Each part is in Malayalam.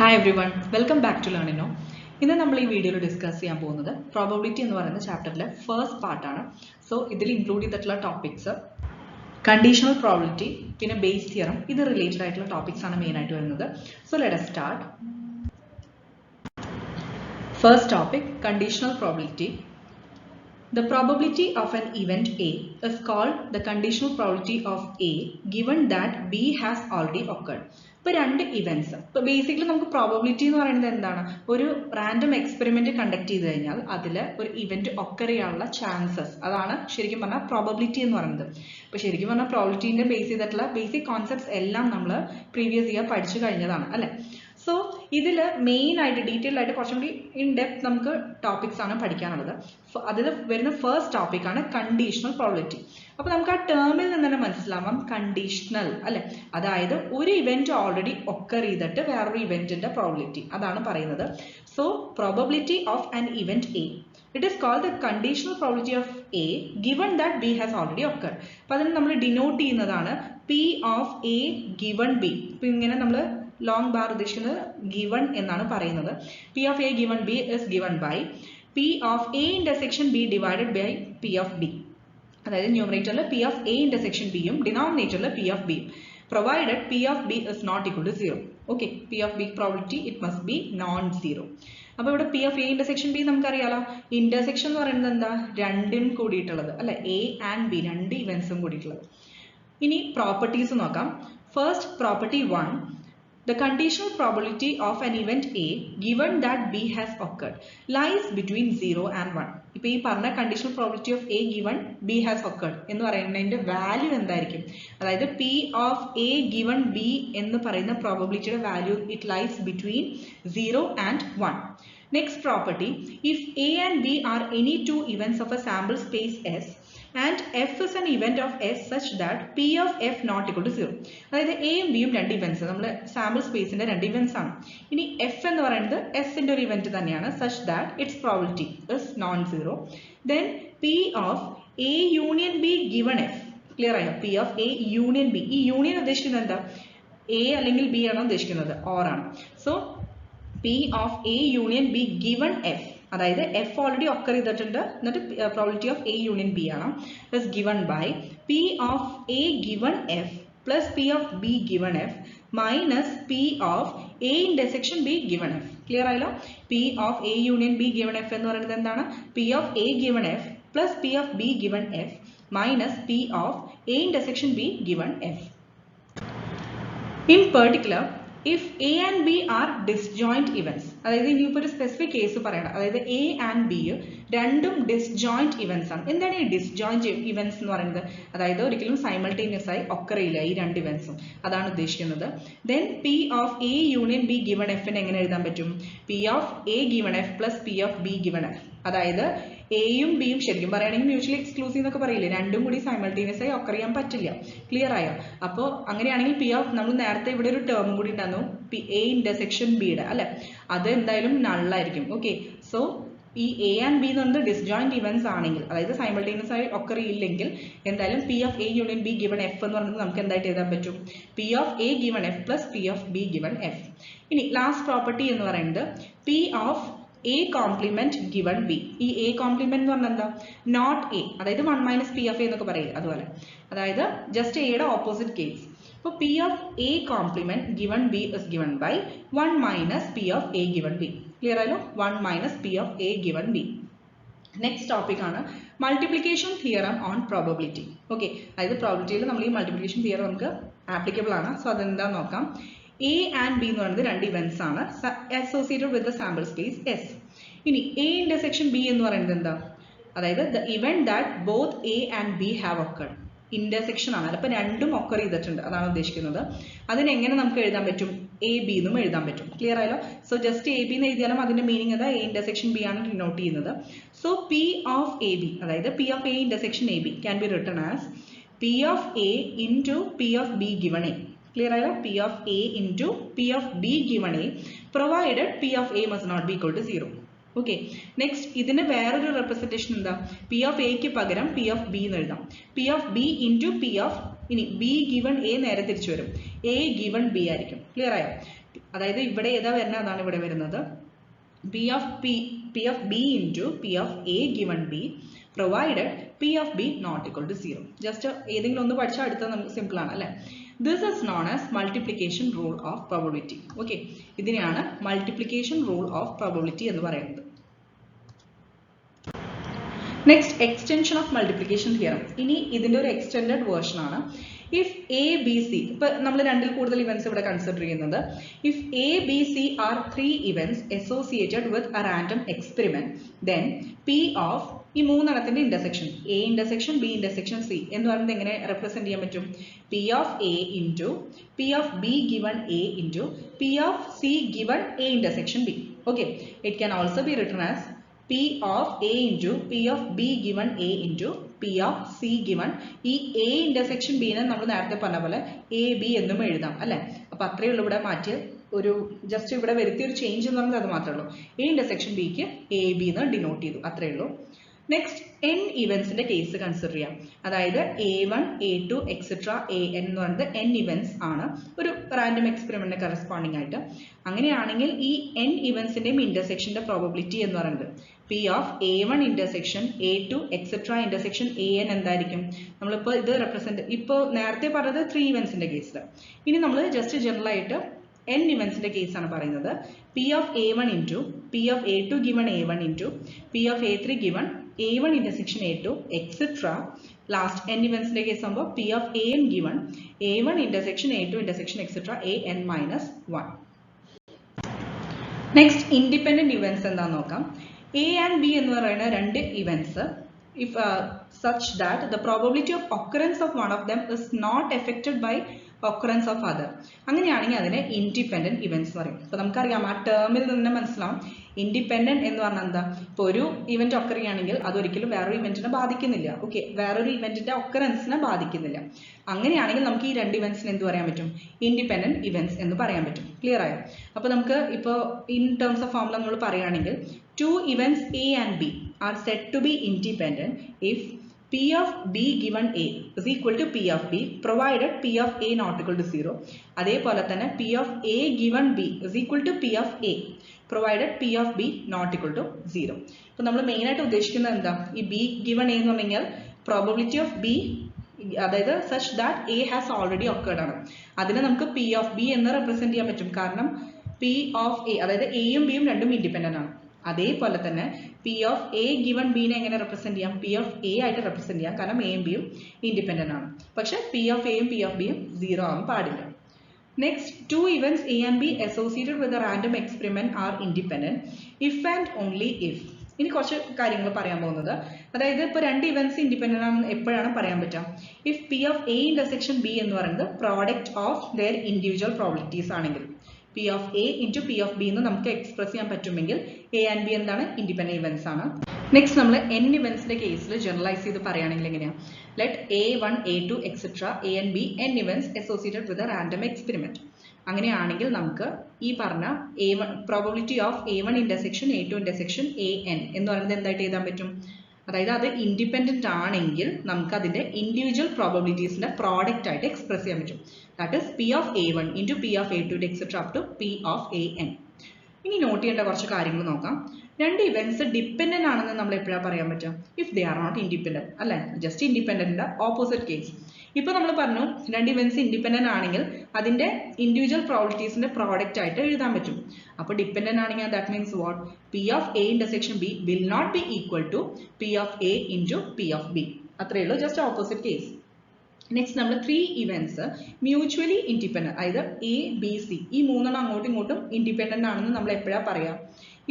Hi everyone, welcome back to Learn Now. ഇന്ന് നമ്മൾ ഈ വീഡിയോയിൽ ഡിസ്കസ് ചെയ്യാൻ പോകുന്നത് പ്രോബബിലിറ്റി എന്ന് പറയുന്ന ചാപ്റ്ററിലെ ഫസ്റ്റ് പാർട്ടാണ്. സോ ഇതിൽ ഇൻക്ലൂഡ് ചെയ്തിട്ടുള്ള ടോപ്പിക്സ് കണ്ടീഷണൽ പ്രോബബിലിറ്റി പിന്നെ ബേസ് തിയറം ഇത് റിലേറ്റഡ് ആയിട്ടുള്ള ടോപ്പിക്സ് ആണ് മെയിൻ ആയിട്ട് വരുന്നത്. So let us start. First topic, conditional probability. The probability of an event A is called the conditional probability of A given that B has already occurred. ഇപ്പോൾ രണ്ട് ഇവന്റ്സ് ഇപ്പോൾ ബേസിക്കലി നമുക്ക് പ്രോബബിലിറ്റി എന്ന് പറയുന്നത് എന്താണ്, ഒരു റാൻഡം എക്സ്പെരിമെന്റ് കണ്ടക്ട് ചെയ്ത് കഴിഞ്ഞാൽ അതിൽ ഒരു ഇവന്റ് ഒക്കർ ചെയ്യാനുള്ള ചാൻസസ്, അതാണ് ശരിക്കും പറഞ്ഞാൽ പ്രോബബിലിറ്റി എന്ന് പറയുന്നത്. അപ്പോൾ ശരിക്കും പറഞ്ഞാൽ പ്രോബബിലിറ്റീൻ്റെ ബേസ് ചെയ്തിട്ടുള്ള ബേസിക് കോൺസെപ്റ്റ്സ് എല്ലാം നമ്മൾ പ്രീവിയസ് ഇയർ പഠിച്ചു കഴിഞ്ഞതാണ് അല്ലേ. സോ ഇതിൽ മെയിൻ ആയിട്ട് ഡീറ്റെയിൽ ആയിട്ട് കുറച്ചും കൂടി ഇൻ ഡെപ്ത് നമുക്ക് ടോപ്പിക്സ് ആണ് പഠിക്കാനുള്ളത്. അതിൽ വരുന്ന ഫസ്റ്റ് ടോപ്പിക്കാണ് കണ്ടീഷണൽ പ്രോബബിലിറ്റി. അപ്പോൾ നമുക്ക് ആ ടേമിൽ നിന്ന് തന്നെ മനസ്സിലാവാം കണ്ടീഷണൽ അല്ലെ, അതായത് ഒരു ഇവന്റ് ഓൾറെഡി ഒക്കർ ചെയ്തിട്ട് വേറൊരു ഇവന്റിന്റെ പ്രോബബിലിറ്റി അതാണ് പറയുന്നത്. So probability of an event A, it is called the conditional probability of A given that B has already occurred. അപ്പോൾ അതിന് നമ്മൾ ഡിനോട്ട് ചെയ്യുന്നതാണ് P of A given B. ഇപ്പോൾ ഇങ്ങനെ നമ്മൾ ലോങ് ബാർ ഉദ്ദേശിക്കുന്നത് ഗിവൺ എന്നാണ് പറയുന്നത്. P of A given B is given by P of A intersection B divided by P of B. അതായത് ന്യൂമറേറ്ററിൽ P of A intersection B യും ഡിനോമിനേറ്ററിൽ P of B യും provided P of B is not equal to 0. Okay, P of B probability it must be non-zero. അപ്പോൾ ഇവിടെ P of A intersection B നമുക്കറിയാലോ, ഇന്റർസെക്ഷൻ എന്ന് പറയുന്നത് എന്താ, രണ്ടും കൂടിയിട്ടുള്ളത് അല്ലെ, A and B രണ്ട് ഇവന്റ്സും കൂടിയിട്ടുള്ളത്. ഇനി പ്രോപ്പർട്ടീസ് നോക്കാം. First property 1, the conditional probability of an event A given that B has occurred lies between 0 and 1. ഇപ്പോൾ ഈ പറഞ്ഞ conditional probability of A given B has occurred എന്ന് പറയുന്നതിന്റെ വാല്യൂ എന്തായിരിക്കും, അതായത് P of A given B എന്ന് പറയുന്ന പ്രോബബിലിറ്റിയുടെ value it lies between 0 and 1. Next property, if A and B are any two events of a sample space S and F is an event of S such that P of F not equal to 0. അതായത് എയും ബിയും രണ്ട് ഇവന്റ്സ്, നമ്മൾ സാമ്പിൾ സ്പേസിന്റെ രണ്ട് ഇവന്റ്സ് ആണ്. ഇനി എഫ് എന്ന് പറയുന്നത് എസിന്റെ ഒരു ഇവന്റ് തന്നെയാണ് such that its probability is non-zero. Then P of A union B given F. Clear ആയോ? P of A union B. ഈ യൂണിയൻ ഉദ്ദേശിക്കുന്നത് എന്താ, A അല്ലെങ്കിൽ B ആണോ ഉദ്ദേശിക്കുന്നത്, ഓർ ആണ്. So P of A union B given F, അതായത് എഫ് ഓൾറെഡി ഒക്കർ ചെയ്തിട്ടുണ്ട് എന്നിട്ട് probability of A union B ആണ്, is given by P of A given F plus P of B given F minus P of A intersection B given F. Clear ആയല്ലോ? P of A union B given F എന്ന് പറയുന്നത് എന്താണ്, P of A given F plus P of B given F minus P of A intersection B given F. In particular if A and B are disjoint events, അതായത് ഇനിയിപ്പോൾ ഒരു സ്പെസിഫിക് കേസ് പറയണം, അതായത് A and B രണ്ടും ഡിസ്ജോയിന്റ് ഇവന്റ്സ് ആണ്. എന്താണ് ഈ ഡിസ്ജോയിന്റ് ഇവന്റ്സ് എന്ന് പറയുന്നത്, അതായത് ഒരിക്കലും സൈമൾട്ടേനിയസ് ആയി ഒക്കർ ചെയ്യില്ല ഈ രണ്ട് ഇവന്റ്സും, അതാണ് ഉദ്ദേശിക്കുന്നത്. Then P of A union B given F എങ്ങനെ എഴുതാൻ പറ്റും, P of A given F plus P of B given F. അതായത് എയും ബിയും ശരിക്കും പറയുകയാണെങ്കിൽ മ്യൂച്വലി എക്സ്ക്ലൂസീവ് എന്നൊക്കെ പറയില്ലേ, രണ്ടും കൂടി സൈമൾട്ടേനിയസ് ആയി ഒക്കർ ചെയ്യാൻ പറ്റില്ല. ക്ലിയർ ആയോ? അപ്പോൾ അങ്ങനെയാണെങ്കിൽ പി ഓഫ്, നമ്മൾ നേരത്തെ ഇവിടെ ഒരു ടേം കൂടി ഉണ്ടായിരുന്നു എ ഇന്റർസെക്ഷൻ ബിയുടെ അല്ലെ, അത് എന്തായാലും നള്ളായിരിക്കും. ഓക്കെ, സോ ഈ എ ആൻഡ് ബി എന്ന് പറയുന്നത് ഡിസ്ജോയിന്റ് ഇവന്റ്സ് ആണെങ്കിൽ, അതായത് സൈമൾട്ടേനിയസ് ആയി ഒക്കർ ചെയ്യില്ലെങ്കിൽ എന്തായാലും P of A union B given F എന്ന് പറയുന്നത് നമുക്ക് എന്തായിട്ട് എഴുതാൻ പറ്റും, P of A given F plus P of B given F. ഇനി ലാസ്റ്റ് പ്രോപ്പർട്ടി എന്ന് പറയുന്നത് P of A complement given B. ഈ എ കോംപ്ലിമെന്റ് എന്ന് പറഞ്ഞാൽ എന്താ, നോട്ട് എ, അതായത് 1 മൈനസ് പി ഓഫ് എ എന്നൊക്കെ പറയില്ല അതുപോലെ, അതായത് ജസ്റ്റ് എയുടെ ഓപ്പോസിറ്റ് കേസ്. ഇപ്പോൾ P of A complement given B is given by 1 minus P of A given B. Clear ആയല്ലോ? 1 minus P of A given B. Next topic ആണ് multiplication theorem on probability. Okay, അതായത് പ്രോബബിലിറ്റിയിൽ നമ്മൾ ഈ മൾട്ടിപ്ലിക്കേഷൻ തിയറം നമുക്ക് ആപ്ലിക്കബിൾ ആണ്. സോ അതെന്താ നോക്കാം. എ ആൻഡ് ബി എന്ന് പറയുന്നത് രണ്ട് ഇവന്റ്സ് ആണ് associated with the sample space S. ഇനി എ ഇന്റർസെക്ഷൻ ബി എന്ന് പറയുന്നത് എന്താ, അതായത് the event that both A and B have occurred. Intersection ആണ്, അപ്പൊ രണ്ടും ഒക്കർ ചെയ്തിട്ടുണ്ട് അതാണ് ഉദ്ദേശിക്കുന്നത്. അതിനെങ്ങനെ നമുക്ക് എഴുതാൻ പറ്റും, എ ബി എന്നും എഴുതാൻ പറ്റും. ക്ലിയർ ആയല്ലോ? സോ ജസ്റ്റ് എ ബി എന്ന് എഴുതിയാലും അതിന്റെ മീനിങ് എന്താ, എ ഇന്റർസെക്ഷൻ ബി ആണ് ഡിനോട്ട് ചെയ്യുന്നത്. So P of A B, അതായത് P of A intersection A B can be written as P of A into P of B given A. Clear ആയല്ലോ? P of A into P of B given A provided P of A must not be equal to 0. Okay, next ഇതിന് വേറൊരു റെപ്രസെന്റേഷൻ എന്താ, പി ഓഫ് എക്ക് പകരം പി ഓഫ് ബി എന്ന് എഴുതാം. P of B into P of, ഇനി ബി ഗിവൺ എ നേരെ തിരിച്ചു വരും, എ ഗിവൺ ബി ആയിരിക്കും. ക്ലിയർ ആയോ? അതായത് ഇവിടെ ഏതാ വരുന്നത് അതാണ് ഇവിടെ വരുന്നത്. P of B into P of A given B provided P of B not equal to 0. Just ഏതെങ്കിലും ഒന്ന് പഠിച്ചാൽ അടുത്തത് നമുക്ക് സിമ്പിൾ ആണ് അല്ലേ. This is known as multiplication rule of probability. Okay, ഇതിനെയാണ് multiplication rule of probability എന്ന് പറയുന്നത്. Next, extension of multiplication theorem. ഇനി ഇതിന്റെ ഒരു extended version ആണ്. If A, B, C, ഇപ്പൊ നമ്മൾ രണ്ടിൽ കൂടുതൽ events ഇവിടെ കൺസിഡർ ചെയ്യുന്നത്, if A, B, C are three events associated with a random experiment, then P of ഈ മൂന്നെണ്ണത്തിന്റെ intersection A intersection B intersection C എന്ന് പറയുന്നത് എങ്ങനെ റെപ്രസെന്റ് ചെയ്യാൻ പറ്റും? P of A into P of B given A into P of C given A intersection B. Okay, it can also be written as P of A into P of B given A into P of C given ഈ A intersection B നെ നമ്മൾ നേരത്തെ പറഞ്ഞ പോലെ A B എന്നും എഴുതാം അല്ലേ. അപ്പൊ അത്രയേ ഉള്ളൂ ഇവിടെ മാറ്റി ഒരു ജസ്റ്റ് ഇവിടെ വരുത്തിയ ഒരു ചേഞ്ച് എന്ന് പറയുന്നത് അത് മാത്രമേ ഉള്ളൂ. A intersection B ക്ക് A B എന്ന് ഡിനോട്ട് ചെയ്തു, അത്രയേ ഉള്ളൂ. നെക്സ്റ്റ് n ഇവന്റ്സിന്റെ കേസ് കൺസിഡർ ചെയ്യാം. അതായത് A1 A2 എക്സെട്ര AN എന്ന് പറയുന്നത് n ഇവന്റ്സ് ആണ് ഒരു റാൻഡം എക്സ്പെരിമെന്റിന് കറസ്പോണ്ടിങ് ആയിട്ട്. അങ്ങനെയാണെങ്കിൽ ഈ n ഇവന്റ്സിന്റെയും ഇന്റർസെക്ഷന്റെ പ്രോബബിലിറ്റി എന്ന് പറയുന്നത് P of A1 intersection A2 etcetera intersection AN എന്തായിരിക്കും? നമ്മളിപ്പോൾ ഇത് റെപ്രസെന്റ് ഇപ്പോൾ നേരത്തെ പറഞ്ഞത് 3 ഇവന്റ്സിന്റെ കേസിൽ. ഇനി നമ്മൾ ജസ്റ്റ് ജനറൽ ആയിട്ട് n ഇവന്റ്സിന്റെ കേസ് ആണ് പറയുന്നത്. P of A1 into P of A2 given A1 into P of A3 given A1 intersection A2 etc. Last n ഇവന്റ്സിന്റെ കേസ് ആകുമ്പോൾ P of AN given A1 intersection A2 intersection etc. AN minus 1. Next independent events എന്താന്ന് നോക്കാം. A and B എന്ന് പറയുന്ന രണ്ട് events if such that the probability of occurrence of one of them is not affected by occurrence of other. അങ്ങനെയാണെങ്കിൽ അതിനെ ഇൻഡിപെൻഡന്റ് ഇവന്റ്സ് പറയും. അപ്പൊ നമുക്കറിയാം ആ ടേമിൽ തന്നെ മനസ്സിലാവും ഇൻഡിപെൻഡന്റ് എന്ന് പറഞ്ഞാൽ എന്താ. ഇപ്പൊ ഒരു ഇവന്റ് ഒക്കർ ചെയ്യുകയാണെങ്കിൽ അതൊരിക്കലും വേറൊരു ഇവന്റിനെ ബാധിക്കുന്നില്ല. ഓക്കെ, വേറൊരു ഇവന്റിന്റെ ഒക്കറൻസിനെ ബാധിക്കുന്നില്ല. അങ്ങനെയാണെങ്കിൽ നമുക്ക് ഈ രണ്ട് ഇവന്റ്സിന് എന്ത് പറയാൻ പറ്റും? ഇൻഡിപെൻഡന്റ് ഇവന്റ്സ് എന്ന് പറയാൻ പറ്റും. ക്ലിയർ ആയോ? അപ്പൊ നമുക്ക് ഇപ്പോൾ ഇൻ ടേംസ് ഓഫ് ഫോമുല നമ്മൾ പറയുകയാണെങ്കിൽ two events A and B are said to be independent if P of B given A is equal to P of B provided P of A not equal to 0. അതേപോലെ തന്നെ P of A given B is equal to P of A provided P of B not equal to 0. അപ്പോൾ നമ്മൾ മെയിൻ ആയിട്ട് ഉദ്ദേശിക്കുന്നത് എന്താ? ഈ B given A എന്ന് പറഞ്ഞാൽ probability of B അതായത് such that A has already occurred ആണ്. അതിനെ നമുക്ക് P of B എന്ന് റെപ്രസെന്റ് ചെയ്യാൻ പറ്റും. കാരണം P of A അതായത് A യും B യും രണ്ടും ഇൻഡിപെൻഡന്റ് ആണ്. അതേപോലെ തന്നെ P of A given B നെ എങ്ങനെ റെപ്രസെന്റ് ചെയ്യാം? P of A ആയിട്ട് റെപ്രസെന്റ് ചെയ്യാം. കാരണം A യും B യും ഇൻഡിപെൻഡന്റ് ആണ്. പക്ഷെ P of A യും P of B യും 0 ആവാൻ പാടില്ല. Next, two events A and B associated with a random experiment are independent if and only if. ഇനി കുറച്ച് കാര്യങ്ങൾ പറയാൻ പോകുന്നത്, അതായത് ഇപ്പോൾ രണ്ട് ഇവന്റ്സ് ഇൻഡിപെൻഡന്റ് ആണെന്ന് എപ്പോഴാണ് പറയാൻ പറ്റുക? If P of A intersection B എന്ന് പറയുന്നത് product of their individual probabilities ആണെങ്കിൽ P of A into P of B എന്ന് നമുക്ക് എക്സ്പ്രസ് ചെയ്യാൻ പറ്റുമെങ്കിൽ A and B എന്താണ്? ഇൻഡിപെൻഡന്റ് ഇവന്റ്സ് ആണ്. നെക്സ്റ്റ് നമ്മൾ n ഇവന്റ്സിന്റെ കേസിൽ ജനറലൈസ് ചെയ്ത് പറയുകയാണെങ്കിൽ എങ്ങനെയാണ്? Let A1 A2 etcetera A and B n events associated with a random experiment. അങ്ങനെയാണെങ്കിൽ നമുക്ക് ഈ പറഞ്ഞ A1 probability of A1 intersection A2 intersection AN എന്ന് പറയുന്നത് എന്തായിട്ട് എഴുതാൻ പറ്റും? അതായത് അത് ഇൻഡിപെൻഡന്റ് ആണെങ്കിൽ നമുക്ക് അതിന്റെ ഇൻഡിവിജ്വൽ പ്രോബബിലിറ്റീസിന്റെ പ്രോഡക്റ്റ് ആയിട്ട് എക്സ്പ്രസ് ചെയ്യാൻ പറ്റും. That is P of A1 into P of A2 etcetera up to P of AN. ഇനി നോട്ട് ചെയ്യേണ്ട കുറച്ച് കാര്യങ്ങൾ നോക്കാം. രണ്ട് ഇവന്റ്സ് ഡിപ്പെൻഡന്റ് ആണെന്ന് നമ്മൾ എപ്പോഴാണ് പറയാൻ പറ്റുക? If they are not independent അല്ലെ, ജസ്റ്റ് ഇൻഡിപെൻഡന്റിന്റെ ഓപ്പോസിറ്റ് കേസ്. ഇപ്പൊ നമ്മൾ പറഞ്ഞു രണ്ട് ഇവന്റ്സ് ഇൻഡിപെൻഡന്റ് ആണെങ്കിൽ അതിന്റെ ഇൻഡിവിജ്വൽ പ്രോബബിലിറ്റീസിന്റെ പ്രോഡക്റ്റ് ആയിട്ട് എഴുതാൻ പറ്റും. അപ്പോൾ ഡിപ്പെൻഡന്റ് ആണെങ്കിൽ that means what? P of A intersection B will not be equal to P of A into P of B. അത്രയേ ഉള്ളൂ, ജസ്റ്റ് ഓപ്പോസിറ്റ് കേസ്. നെക്സ്റ്റ് നമ്മൾ ത്രീ ഇവന്റ്സ് മ്യൂച്വലി ഇൻഡിപെൻഡന്റ്, അതായത് A B C ഈ മൂന്നെണ്ണം അങ്ങോട്ടും ഇങ്ങോട്ടും ഇൻഡിപെൻഡന്റ് ആണെന്ന് നമ്മൾ എപ്പോഴാണ് പറയാം?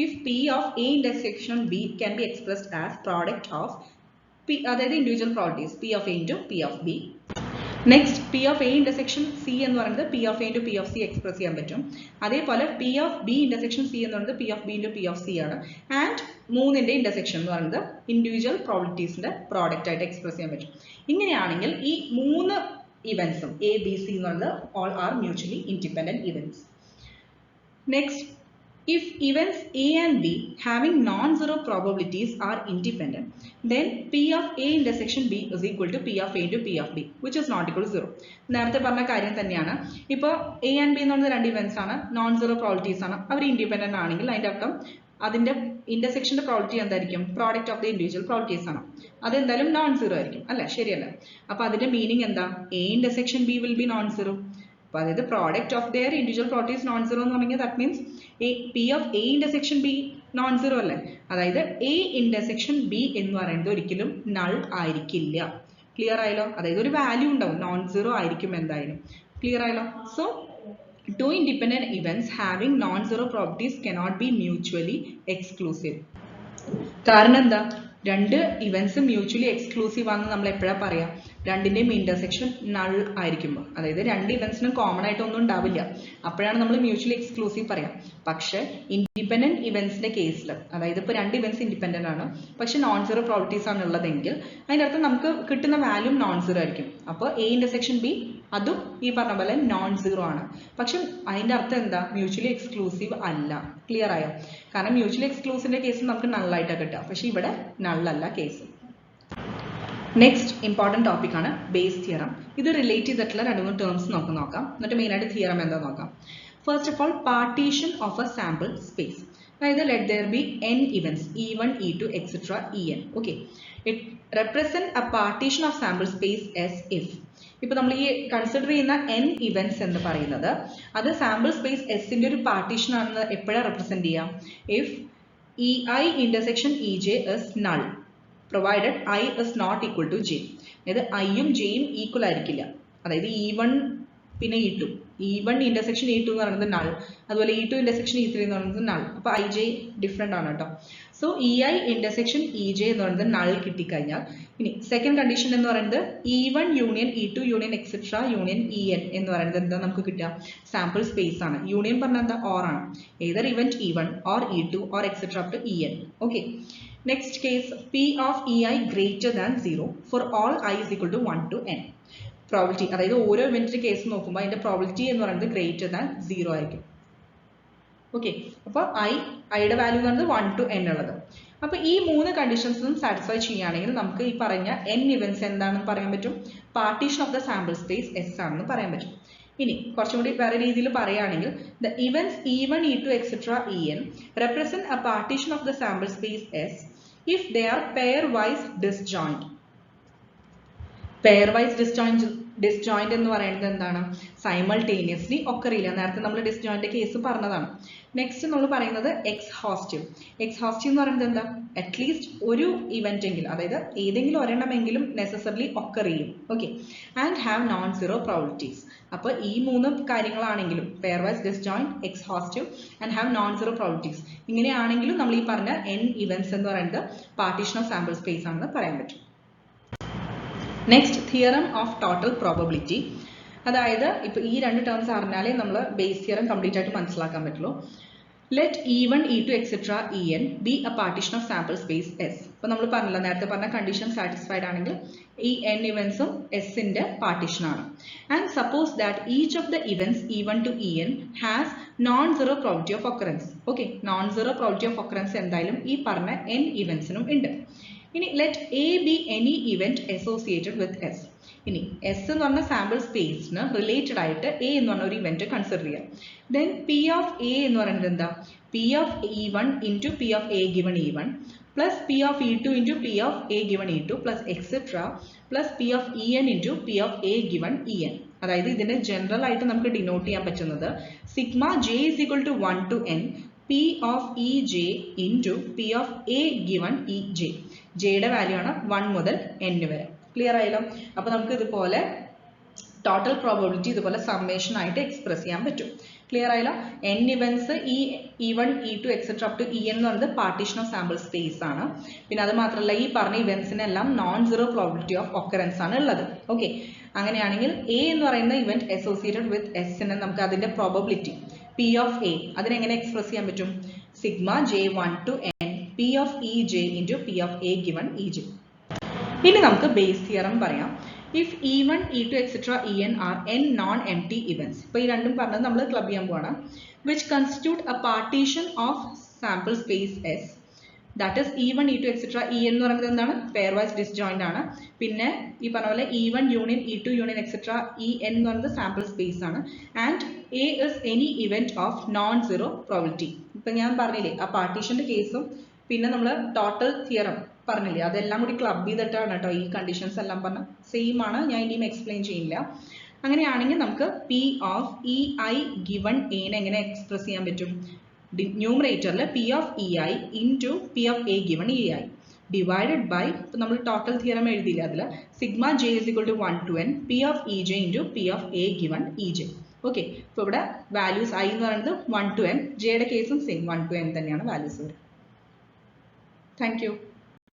If P of A intersection B can be expressed as product of P, അതായത് individual properties P of A into P of B. Next P of A intersection C എന്ന് പറയുന്നത് P of A into P of C express ചെയ്യാൻ പറ്റും. അതേപോലെ P of B intersection C എന്ന് പറയുന്നത് P of B into P of C ആണ്. ആൻഡ് മൂന്നിന്റെ ഇന്റർസെക്ഷൻ എന്ന് പറയുന്നത് ഇൻഡിവിജ്വൽ പ്രോബബിലിറ്റീസിന്റെ പ്രോഡക്റ്റ് ആയിട്ട് എക്സ്പ്രസ് ചെയ്യാൻ പറ്റും. ഇങ്ങനെയാണെങ്കിൽ ഈ മൂന്ന് ഇവന്റ്സും A B C എന്ന് പറയുന്നത് all are mutually independent events. Next If events A and B having non-zero probabilities are independent, then P of A intersection B is equal to P of A into P of B, which is not equal to 0. നേരത്തെ പറഞ്ഞ കാര്യം തന്നെയാണ്. ഇപ്പോൾ A and B എന്ന് പറയുന്ന രണ്ട് ഇവന്റ്സ് ആണ്, നോൺ സീറോ പ്രോബിലിറ്റീസ് ആണ്. അവർ ഇൻഡിപെൻഡന്റ് ആണെങ്കിൽ അതിന്റെ അർത്ഥം അതിന്റെ ഇന്റർസെക്ഷന്റെ പ്രോബിലിറ്റി എന്തായിരിക്കും? Product of the individual probabilities ആണ്. അതെന്തായാലും നോൺ സീറോ ആയിരിക്കും അല്ലെ? ശരിയല്ല? അപ്പൊ അതിന്റെ മീനിങ് എന്താ? A intersection B will be non zero. അപ്പോൾ അതായത് product of their individual properties non zero എന്ന് പറഞ്ഞാൽ that means P of A intersection B non zero അല്ലേ? അതായത് എ ഇന്റർസെക്ഷൻ ബി എന്ന് പറയുന്നത് ഒരിക്കലും നൾ ആയിരിക്കില്ല. ക്ലിയർ ആയല്ലോ? അതായത് ഒരു വാല്യൂ ഉണ്ടാവും, നോൺ സീറോ ആയിരിക്കും എന്തായാലും. ക്ലിയർ ആയല്ലോ? So two independent events having non-zero properties cannot be mutually exclusive. കാരണം എന്താ? രണ്ട് ഇവന്റ്സ് മ്യൂച്വലി എക്സ്ക്ലൂസീവ് ആണെന്ന് നമ്മൾ എപ്പോഴാണ് പറയാ? രണ്ടിന്റെയും ഇന്റർസെക്ഷൻ നൾ ആയിരിക്കുമ്പോൾ, അതായത് രണ്ട് ഇവന്റ്സിനും കോമൺ ആയിട്ട് ഒന്നും ഉണ്ടാവില്ല, അപ്പോഴാണ് നമ്മൾ മ്യൂച്വലി എക്സ്ക്ലൂസീവ് പറയാം. പക്ഷെ ഇൻഡിപെൻഡന്റ് ഇവന്റ്സിന്റെ കേസിൽ, അതായത് ഇപ്പോൾ രണ്ട് ഇവന്റ്സ് ഇൻഡിപെൻഡന്റ് ആണ് പക്ഷെ നോൺ സീറോ പ്രോപ്പർട്ടീസ് ആണ് ഉള്ളതെങ്കിൽ അതിന്റെ അർത്ഥം നമുക്ക് കിട്ടുന്ന വാല്യൂ നോൺ സീറോ ആയിരിക്കും. അപ്പോൾ എ ഇന്റർസെക്ഷൻ ബി അതും ഈ പറഞ്ഞ പോലെ നോൺ സീറോ ആണ്. പക്ഷെ അതിന്റെ അർത്ഥം എന്താ? മ്യൂച്വലി എക്സ്ക്ലൂസീവ് അല്ല. ക്ലിയർ ആയോ? കാരണം മ്യൂച്വലി എക്സ്ക്ലൂസീവിന്റെ കേസ് നമുക്ക് നള്ളായിട്ടാണ് കിട്ടുക, പക്ഷെ ഇവിടെ നള്ളല്ല കേസ്. നെക്സ്റ്റ് ഇമ്പോർട്ടൻറ്റ് ടോപ്പിക് ആണ് ബേസ് തിയറം. ഇത് റിലേറ്റ് ചെയ്തിട്ടുള്ള രണ്ട് മൂന്ന് ടേംസ് നമുക്ക് നോക്കാം, എന്നിട്ട് മെയിൻ ആയിട്ട് തിയറം എന്താ നോക്കാം. First of all, partition of a sample space. അതായത് let there be n events e1 e2 etc en. Okay, it represent a partition of sample space as if. ഇപ്പൊ നമ്മൾ ഈ കൺസിഡർ ചെയ്യുന്ന n ഇവന്റ്സ് എന്ന് പറയുന്നത് അത് സാമ്പിൾ സ്പേസ് എസിന്റെ ഒരു പാർട്ടീഷൻ ആണെന്ന് എപ്പോഴാണ് റെപ്രസെന്റ് ചെയ്യാം? If ei intersection ej is null provided I is not equal to j. അതായത് ഐയും ജെയും ഈക്വൽ ആയിരിക്കില്ല. അതായത് e1 പിന്നെ e2, e1 ഇന്റർസെക്ഷൻ e2 എന്ന് പറയുന്നത് നൾ, അതുപോലെ e2 ഇന്റർസെക്ഷൻ e3 എന്ന് പറയുന്നത് നൾ. അപ്പൊ ij ഡിഫറെന്റ് ആണ് കേട്ടോ. സോ ei ഇന്റർസെക്ഷൻ ej എന്ന് പറയുന്നത് നൾ കിട്ടിക്കഴിഞ്ഞാൽ ഇനി സെക്കൻഡ് കണ്ടീഷൻ എന്ന് പറയുന്നത് e1 union e2 union etcetera union en എന്ന് പറയുന്നത് എന്താ നമുക്ക് കിട്ടുക? സാമ്പിൾ സ്പേസ് ആണ്. യൂണിയൻ പറഞ്ഞാൽ എന്താ? ഓർ ആണ്. Either event e1 or e2 or etc up to en. Okay, next case, P of ei greater than 0 for all I is equal to 1 to n. Probability, അതായത് ഓരോ ഇവന്റിന്റെ കേസ് നോക്കുമ്പോൾ അതിന്റെ പ്രോബിലിറ്റി എന്ന് പറയുന്നത് ഗ്രേറ്റർ ദാൻ 0 ആയിരിക്കും. ഓക്കെ, അപ്പോൾ ഐയുടെ വാല്യൂ എന്ന് പറയുന്നത് 1 to n ഉള്ളത്. അപ്പൊ ഈ മൂന്ന് കണ്ടീഷൻസും സാറ്റിസ്ഫൈ ചെയ്യുകയാണെങ്കിൽ നമുക്ക് ഈ പറഞ്ഞ n ഇവന്റ്സ് എന്താണെന്ന് പറയാൻ പറ്റും? Partition of the sample space S ആണെന്ന് പറയാൻ പറ്റും. ഇനി കുറച്ചും കൂടി വേറെ രീതിയിൽ പറയുകയാണെങ്കിൽ the events e1 e2 etc en represent a partition of the sample space S if they are pairwise disjoint. pairwise disjoint എന്ന് പറയുന്നത് എന്താണ്? സൈമൾട്ടേനിയസ്ലി ഒക്കറിയില്ല. നേരത്തെ നമ്മൾ ഡിസ്ജോയിന്റ് കേസ് പറഞ്ഞതാണ്. നെക്സ്റ്റ് നമ്മൾ പറയുന്നത് എക്സ്ഹോസ്റ്റീവ്. എക്സ്ഹോസ്റ്റീവ് എന്ന് പറയുന്നത് എന്താ? അറ്റ്ലീസ്റ്റ് ഒരു ഇവന്റ് എങ്കിലും, അതായത് ഏതെങ്കിലും ഒരെണ്ണമെങ്കിലും നെസസറിലി ഒക്കർ ചെയ്യും. Okay, and have non zero probabilities. അപ്പോൾ ഈ മൂന്ന് കാര്യങ്ങളാണെങ്കിലും pairwise disjoint, exhaustive and have non zero probabilities, ഇങ്ങനെയാണെങ്കിലും നമ്മൾ ഈ പറഞ്ഞ n ഇവന്റ്സ് എന്ന് പറയുന്നത് പാർട്ടീഷൻ ഓഫ് സാമ്പിൾ സ്പേസ് ആണെന്ന് പറയാൻ പറ്റും. Next, theorem of total probability. അതായത് ഇപ്പൊ ഈ രണ്ട് ടേംസ് അറിഞ്ഞാലേ നമ്മൾ ബേസ് തിയറം കംപ്ലീറ്റ് ആയിട്ട് മനസ്സിലാക്കാൻ പറ്റുള്ളൂ. Let e1 e2 etc en be a partition of sample space S. ഇപ്പൊ നമ്മൾ പറഞ്ഞല്ലോ, നേരത്തെ പറഞ്ഞ കണ്ടീഷൻ സാറ്റിസ്ഫൈഡ് ആണെങ്കിൽ ഈ n ഇവന്റ്സും S ന്റെ പാർട്ടീഷൻ ആണ്. And suppose that each of the events e1 to en has known zero probability of occurrence. Okay, non zero probability of occurrence എന്തായാലും ഈ പറഞ്ഞ n ഇവന്റ്സിനും ഉണ്ട്. ഇനി let A B any event associated with S. ഇനി എസ് എന്ന് പറഞ്ഞ സാമ്പിൾ സ്പേസിന് റിലേറ്റഡ് ആയിട്ട് എ എന്ന് പറഞ്ഞ ഒരു ഇവന്റ് കൺസിഡർ ചെയ്യാം. ദെൻ പി ഓഫ് എ എന്ന് പറയുന്നത് എന്താ? P of e1 into P of A given e1 plus P of e2 into P of A given e2 plus etcetera plus P of en into P of A given en. അതായത് ഇതിനെ ജനറൽ ആയിട്ട് നമുക്ക് ഡിനോട്ട് ചെയ്യാൻ പറ്റുന്നത് sigma J is equal to 1 to n P of ej into P of a given ej. ജെയുടെ വാല്യൂ ആണ് 1 മുതൽ n വരെ. ക്ലിയർ ആയല്ലോ? അപ്പൊ നമുക്ക് ഇതുപോലെ ടോട്ടൽ പ്രോബബിലിറ്റി ഇതുപോലെ സമ്മേഷൻ ആയിട്ട് എക്സ്പ്രസ് ചെയ്യാൻ പറ്റും. ക്ലിയർ ആയല്ലോ? n events e1 e2 etcetera up to en എന്ന് പറയുന്നത് പാർട്ടീഷൻ ഓഫ് സാമ്പിൾ സ്പേസ് ആണ്. പിന്നെ അത് മാത്രമല്ല ഈ പറഞ്ഞ ഇവന്റ്സിനെല്ലാം non zero probability of occurrence ആണ് ഉള്ളത്. ഓക്കെ, അങ്ങനെയാണെങ്കിൽ എ എന്ന് പറയുന്ന ഇവന്റ് അസോസിയേറ്റഡ് വിത്ത് എസ് ന് നമുക്ക് അതിന്റെ പ്രോബബിലിറ്റി P of A അതിനെങ്ങനെ എക്സ്പ്രസ് ചെയ്യാൻ പറ്റും? Sigma j 1 to n P of ej into P of A given ej. ഇനി നമുക്ക് ബേസ് തിയറം പറയാം. If e1 e2 etc en are n non empty events. ഇപ്പോൾ ഈ രണ്ടും പറഞ്ഞത് നമ്മൾ ക്ലബ് ചെയ്യാൻ പോവാണ്. which constitute a partition of sample space S. That is E1, E2, etc. En എന്ന് പറയുന്നത് എന്താണ്? Pairwise disjoint ആണ്. പിന്നെ ഈ പറഞ്ഞ പോലെ E1 union, E2 union, etc. En എന്ന് പറയുന്നത് sample space ആണ്. And A is any event of non-zero probability. ഇപ്പൊ ഞാൻ പറഞ്ഞില്ലേ ആ പാർട്ടീഷന്റെ കേസും പിന്നെ നമ്മൾ ടോട്ടൽ തിയറം പറഞ്ഞില്ലേ അതെല്ലാം കൂടി ക്ലബ് ചെയ്തിട്ടാണ് കേട്ടോ ഈ കണ്ടീഷൻസ് എല്ലാം പറഞ്ഞ സെയിം ആണ്. ഞാൻ ഇനിയും എക്സ്പ്ലെയിൻ ചെയ്യില്ല. അങ്ങനെയാണെങ്കിൽ നമുക്ക് P of EI given A നെ എങ്ങനെ എക്സ്പ്രസ് ചെയ്യാൻ പറ്റും? ന്യൂമറേറ്ററിൽ P of EI into P of A given EI divided by ഇപ്പോൾ നമ്മൾ ടോട്ടൽ തിയറം എഴുതിയില്ല അതിൽ sigma J is equal to 1 to n P of EJ into P of A given EJ. Okay, ഇപ്പോൾ ഇവിടെ വാല്യൂസ് I എന്ന് പറയുന്നത് 1 to n, J യുടെ കേസും സെയിം 1 to n തന്നെയാണ് വാല്യൂസ് വരും. Thank you.